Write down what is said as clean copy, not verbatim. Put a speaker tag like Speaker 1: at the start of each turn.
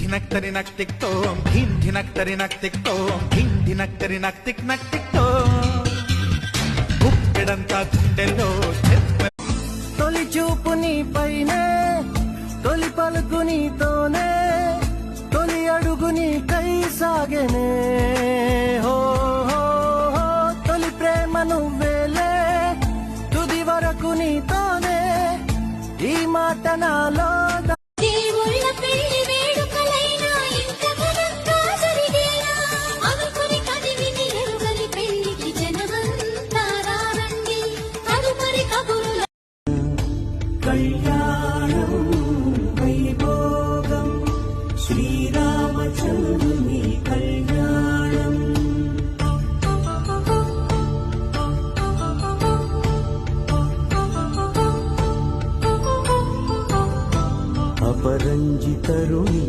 Speaker 1: ధినక్ తరినక్ tick తోం ధీం ధినక్ తరినక్ tick తోం ధీం ధినక్ తరినక్ tick నక్ టిక్ తోం గుప్పెడంతా గుండెల్లో
Speaker 2: తొలి చూపు నీ పైనే తొలి పలుకు నీతోనే తొలి అడుగు నీ కై సాగెనే హో హో హో తొలి ప్రేమ నువ్వేలే తుది వరకు నీతోనే ఈ మాట నాలో కళ్యాణం వైభోగం శ్రీరామచంద్రుని కళ్యాణం అపరంజితరుణి